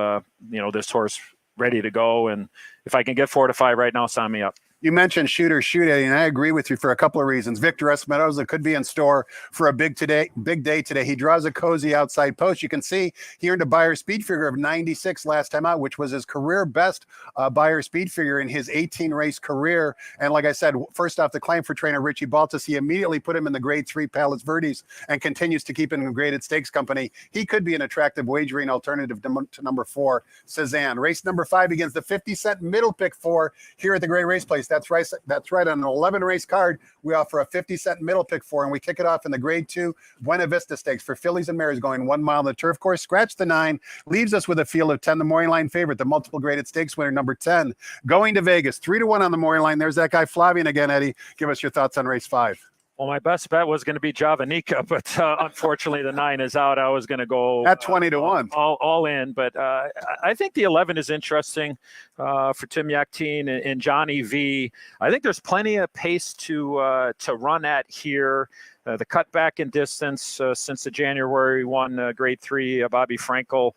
this horse ready to go. And if I can get 4-5 right now, sign me up. You mentioned Shoot or Shoot, Eddie, and I agree with you for a couple of reasons. Victor Espinoza could be in store for a big day today. He draws a cozy outside post. You can see he earned a Beyer speed figure of 96 last time out, which was his career best Beyer speed figure in his 18-race career. And like I said, first off the claim for trainer Richie Baltus, he immediately put him in the grade 3 Palos Verdes and continues to keep him in graded stakes company. He could be an attractive wagering alternative to number 4, Cezanne. Race number 5 begins the 50-cent middle pick 4 here at the Great Race Place. That's right. On an 11-race card, we offer a 50-cent middle pick 4, and we kick it off in the grade 2 Buena Vista Stakes for fillies and mares going 1 mile on the turf course. Scratch the 9, leaves us with a field of 10. The morning line favorite, the multiple graded stakes winner, number 10, going to Vegas. 3-1 on the morning line. There's that guy Flavian again, Eddie. Give us your thoughts on race 5. Well, my best bet was going to be Javanica, but unfortunately the 9 is out. I was going to go at 20-1, all in. But I think the 11 is interesting for Tim Yaktine and Johnny V. I think there's plenty of pace to run at here. The cutback in distance since the January 1 grade 3 Bobby Frankel.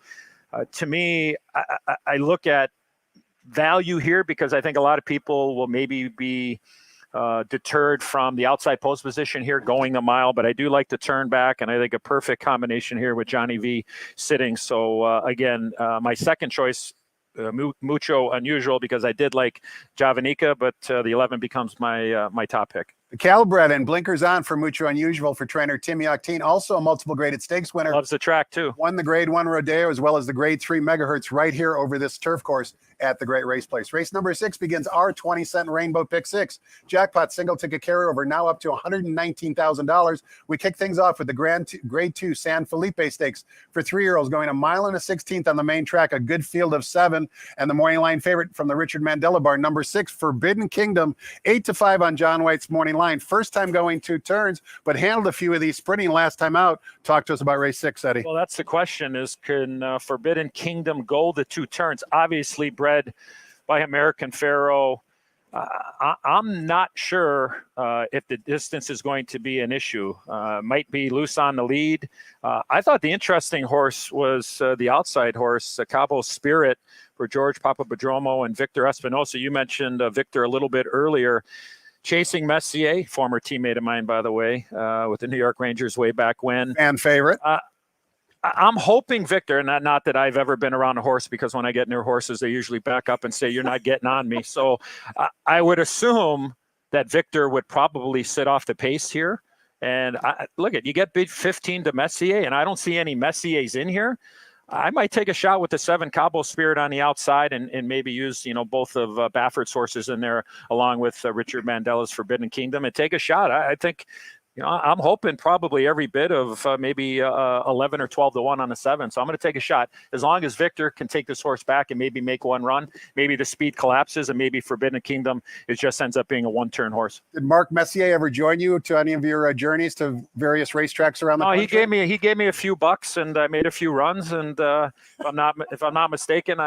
To me, I look at value here because I think a lot of people will maybe be deterred from the outside post position here going a mile, but I do like to turn back, and I think a perfect combination here with Johnny V sitting. So again, my second choice, Mucho Unusual, because I did like Javanica, but the 11 becomes my top pick. The Calbred and blinkers on for Mucho Unusual for trainer Tim Yaktine, also a multiple graded stakes winner. Loves the track too. Won the grade 1 Rodeo as well as the grade 3 Megahertz right here over this turf course at the Great Race Place. Race number 6 begins our 20-cent Rainbow Pick 6. Jackpot single ticket carryover now up to $119,000. We kick things off with the grade 2 San Felipe Stakes for 3-year-olds going 1 mile and a 16th on the main track, a good field of 7. And the morning line favorite from the Richard Mandela Bar, number 6, Forbidden Kingdom, 8-5 on John White's morning line. First time going 2 turns, but handled a few of these sprinting last time out. Talk to us about race 6, Eddie. Well, that's the question, is can Forbidden Kingdom go the 2 turns? Obviously bred by American Pharoah. I'm not sure if the distance is going to be an issue. Might be loose on the lead. I thought the interesting horse was the outside horse, Cabo Spirit, for George Papadromo and Victor Espinosa. You mentioned Victor a little bit earlier. Chasing Messier, former teammate of mine, by the way, with the New York Rangers way back when. And favorite. I'm hoping Victor, and not that I've ever been around a horse, because when I get near horses, they usually back up and say, you're not getting on me. So I would assume that Victor would probably sit off the pace here. And you get bid 15 to Messier, and I don't see any Messiers in here. I might take a shot with the 7 Cabo Spirit on the outside and maybe use, both of Baffert's horses in there along with Richard Mandela's Forbidden Kingdom and take a shot. I think, I'm hoping probably every bit of maybe 11 or 12 to 1 on the 7. So I'm going to take a shot as long as Victor can take this horse back and maybe make one run. Maybe the speed collapses and maybe Forbidden Kingdom, it just ends up being a 1-turn horse. Did Mark Messier ever join you to any of your journeys to various racetracks around the country? He gave me a few bucks and I made a few runs. And if I'm not mistaken,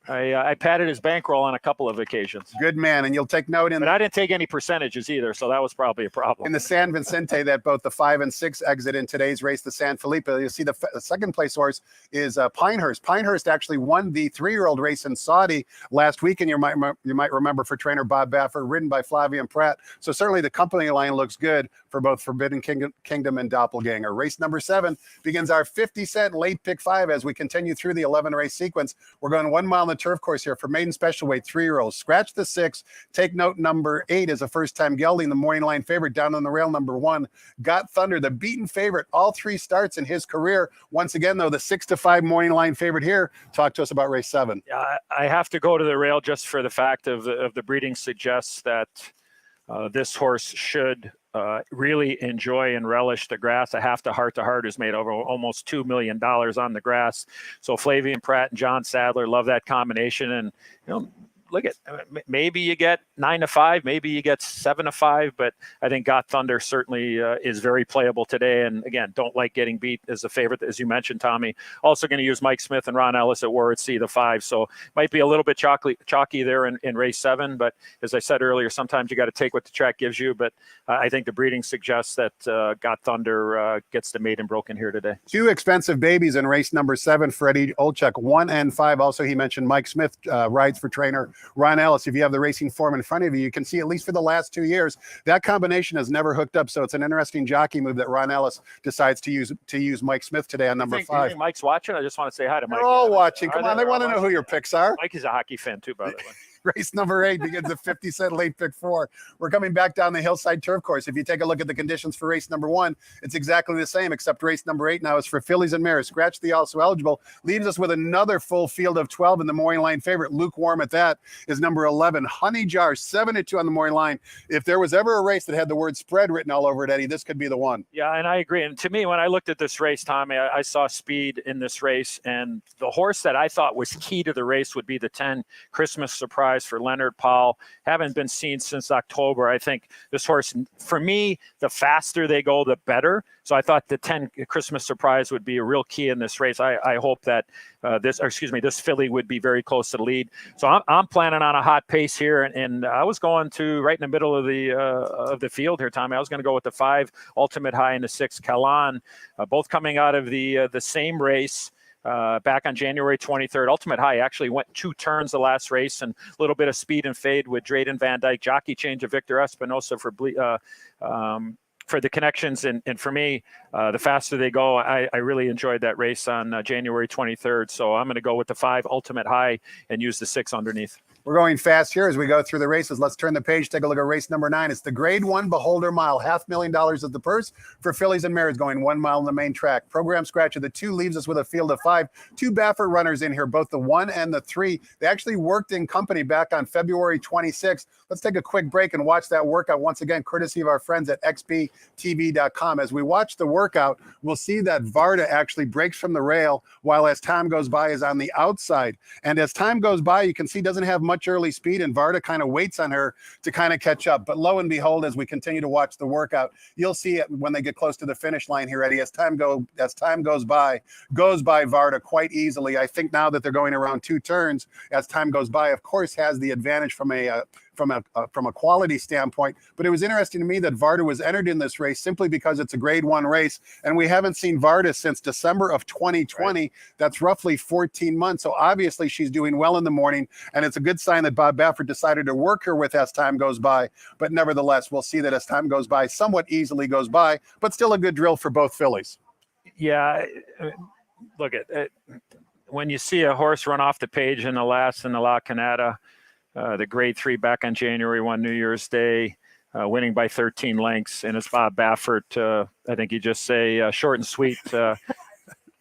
I patted his bankroll on a couple of occasions. Good man, and you'll take note But I didn't take any percentages either, so that was probably a problem. In the San Vicente that both the 5 and 6 exit in today's race, the San Felipe, you'll see the second place horse is Pinehurst. Pinehurst actually won the 3-year-old race in Saudi last week, and you might remember for trainer Bob Baffert, ridden by Flavian Pratt. So certainly the company line looks good for for both Forbidden Kingdom and Doppelganger. Race number 7 begins our 50-cent late pick 5 as we continue through the 11-race sequence. We're going 1 mile on the turf course here for maiden special weight 3-year-olds. Scratch the 6. Take note, number 8 is a first-time gelding, the morning line favorite. Down on the rail, number 1, Got Thunder, the beaten favorite, all 3 starts in his career. Once again, though, the 6-5 morning line favorite here. Talk to us about race 7. I have to go to the rail just for the fact of the breeding suggests that this horse should really enjoy and relish the grass. A Half to Heart who's made over almost $2 million on the grass. So Flavian Pratt and John Sadler love that combination. And, look at, maybe you get 9-5, maybe you get 7-5, but I think Got Thunder certainly is very playable today. And again, don't like getting beat as a favorite, as you mentioned, Tommy. Also going to use Mike Smith and Ron Ellis at War at Sea, the 5. So might be a little bit chalky there in race 7. But as I said earlier, sometimes you got to take what the track gives you. But I think the breeding suggests that Got Thunder gets the maiden broken here today. 2 expensive babies in race number 7 for Eddie Olczyk, 1 and 5. Also, he mentioned Mike Smith rides for trainer Ron Ellis. If you have the racing form in front of you, you can see at least for the last 2 years, that combination has never hooked up. So it's an interesting jockey move that Ron Ellis decides to use Mike Smith today on number 5. Do you think Mike's watching? I just want to say hi to Mike. They're all watching. Come on, they want to know who your picks are. Mike is a hockey fan too, by the way. Race number 8 begins at 50-cent late pick 4. We're coming back down the hillside turf course. If you take a look at the conditions for race number 1, it's exactly the same, except race number 8 now is for fillies and mares. Scratch the also eligible. Leaves us with another full field of 12 in the morning line favorite. Lukewarm at that is number 11, Honey Jar, 7-2 on the morning line. If there was ever a race that had the word spread written all over it, Eddie, this could be the one. Yeah, and I agree. And to me, when I looked at this race, Tommy, I saw speed in this race. And the horse that I thought was key to the race would be the 10 Christmas Surprise for Leonard Paul. Haven't been seen since October. I think this horse, for me, the faster they go, the better. So I thought the 10 Christmas Surprise would be a real key in this race. I hope that this filly would be very close to the lead. So I'm planning on a hot pace here, and I was going to right in the middle of the field here, Tommy. I was going to go with the 5 Ultimate High and the 6 Kalan, both coming out of the same race. Back on January 23rd. Ultimate High actually went 2 turns the last race, and a little bit of speed and fade with Drayden Van Dyke, jockey change of Victor Espinosa for the connections. And for me, the faster they go, I really enjoyed that race on January 23rd. So I'm going to go with the 5 Ultimate High and use the 6 underneath. We're going fast here as we go through the races. Let's turn the page, take a look at race number 9. It's the Grade 1 Beholder Mile, $500,000 at the purse for fillies and mares going 1 mile on the main track. Program scratch of the 2 leaves us with a field of 5. 2 Baffert runners in here, both the 1 and the 3. They actually worked in company back on February 26th. Let's take a quick break and watch that workout once again, courtesy of our friends at xbtv.com. As we watch the workout, we'll see that Varda actually breaks from the rail, while as time goes by is on the outside. And as time goes by, you can see doesn't have much early speed, and Varda kind of waits on her to kind of catch up. But lo and behold, as we continue to watch the workout, you'll see it when they get close to the finish line here, Eddie. As time goes by Varda quite easily. I think now that they're going around 2 turns, as time goes by, of course, has the advantage from a quality standpoint. But it was interesting to me that Varda was entered in this race simply because it's a Grade 1 race, and we haven't seen Varda since December of 2020. Right. That's roughly 14 months. So obviously she's doing well in the morning, and it's a good sign that Bob Baffert decided to work her with as time goes by. But nevertheless, we'll see that as time goes by, somewhat easily goes by, but still a good drill for both fillies. Yeah, look at it. When you see a horse run off the page in the last in the La Canada, the Grade 3 back on January 1, New Year's Day, winning by 13 lengths. And it's Bob Baffert. I think you just say short and sweet.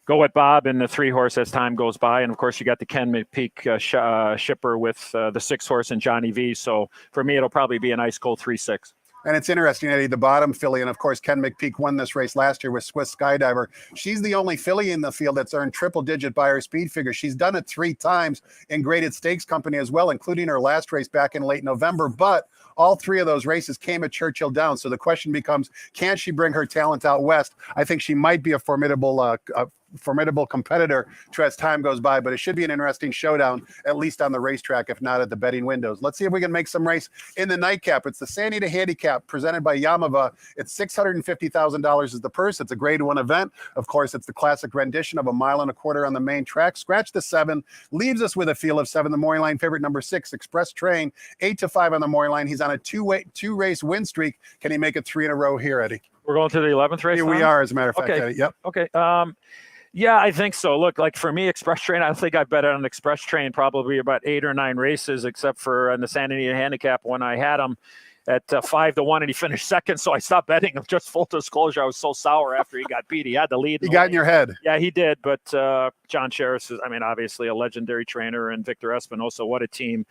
Go with Bob and the 3 horse as time goes by. And, of course, you got the Ken McPeek shipper with the 6 horse and Johnny V. So, for me, it'll probably be a nice cold 3-6. And it's interesting, Eddie, the bottom filly, and of course, Ken McPeek won this race last year with Swiss Skydiver. She's the only filly in the field that's earned triple-digit by her speed figure. She's done it 3 times in graded stakes company as well, including her last race back in late November. But all 3 of those races came at Churchill Downs. So the question becomes, can she bring her talent out west? I think she might be a formidable formidable competitor as time goes by, but it should be an interesting showdown, at least on the racetrack, if not at the betting windows. Let's see if we can make some race in the nightcap. It's the San Anita Handicap presented by Yamava. It's $650,000 is the purse. It's a grade 1 event. Of course, it's the classic rendition of 1.25 miles on the main track. Scratch the 7, leaves us with a field of 7. The morning line favorite, number 6, Express Train, 8-5 on the morning line. He's on a two-race win streak. Can he make it 3 in a row here, Eddie? We're going to the 11th race. Here we are, as a matter of fact, Okay. Eddie. Yep. Okay. Yeah, I think so. Look, like for me, Express Train, I think I bet on Express Train probably about 8 or 9 races, except for in the San Anita Handicap when I had him at 5-1 and he finished second. So I stopped betting him. Just full disclosure, I was so sour after he got beat. He had the lead. He got in your head. Yeah, he did. But John Sherris is, I mean, obviously a legendary trainer, and Victor Espinosa, what a team.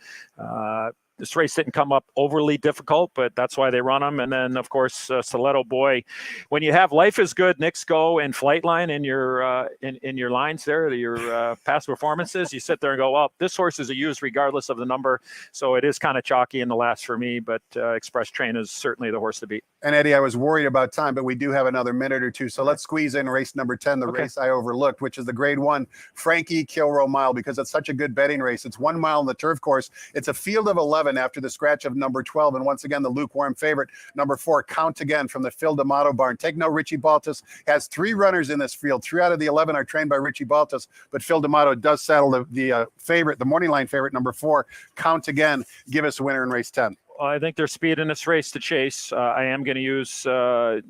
This race didn't come up overly difficult, but that's why they run them. And then, of course, Stiletto Boy. When you have Life is Good, Knicks Go, and Flightline in your in your lines there, your past performances, you sit there and go, well, this horse is a use regardless of the number. So it is kind of chalky in the last for me, but Express Train is certainly the horse to beat. And Eddie, I was worried about time, but we do have another minute or two. So let's squeeze in race number 10, the race I overlooked, which is the grade 1 Frankie Kilroy Mile, because it's such a good betting race. It's 1 mile on the turf course. It's a field of 11 after the scratch of number 12. And once again, the lukewarm favorite, number 4, Count Again from the Phil D'Amato barn. Take note, Richie Baltas has 3 runners in this field. 3 out of the 11 are trained by Richie Baltas, but Phil D'Amato does settle the favorite, the morning line favorite, number 4, Count Again. Give us a winner in race 10. I think there's speed in this race to chase. I am going to use the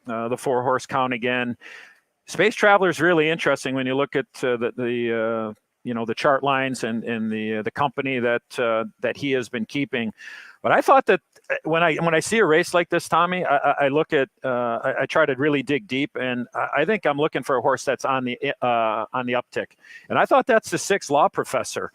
4-horse Count Again. Space Traveler is really interesting when you look at the chart lines and the company that he has been keeping. But I thought that when I see a race like this, Tommy, I look at I try to really dig deep, and I think I'm looking for a horse that's on the uptick. And I thought that's the 6 Law Professor,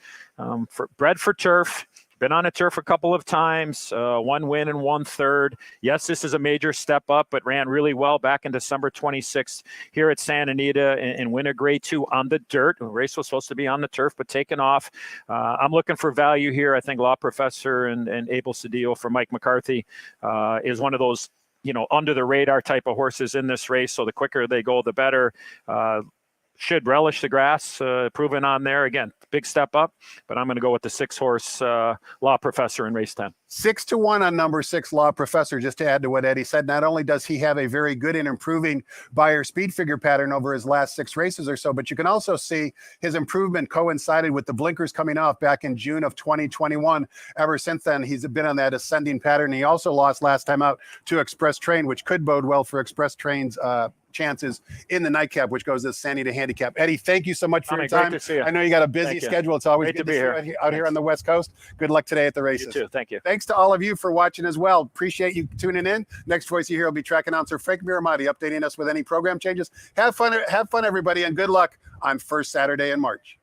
bred for turf. Been on a turf a couple of times, 1 win and 1/3. Yes, this is a major step up, but ran really well back in December 26th here at Santa Anita and win a grade 2 on the dirt. The race was supposed to be on the turf, but taken off. I'm looking for value here. I think Law Professor and Abel Cedillo for Mike McCarthy is one of those, under the radar type of horses in this race. So the quicker they go, the better. Should relish the grass, proven on there. Again, big step up, but I'm going to go with the 6-horse Law Professor in race 10. 6-1 on number 6 Law Professor. Just to add to what Eddie said, not only does he have a very good and improving Beyer speed figure pattern over his last 6 races or so, but you can also see his improvement coincided with the blinkers coming off back in June of 2021. Ever since then, he's been on that ascending pattern. He also lost last time out to Express Train, which could bode well for Express Train's chances in the nightcap, which goes to San Anita Handicap. Eddie, thank you so much for your time. Great to see you. I know you got a busy schedule. It's always great good to be here out here on the West Coast. Good luck today at the races. You too. Thank you. Thanks to all of you for watching as well. Appreciate you tuning in. Next voice you hear will be track announcer Frank Miramati updating us with any program changes. Have fun, everybody, and good luck on first Saturday in March.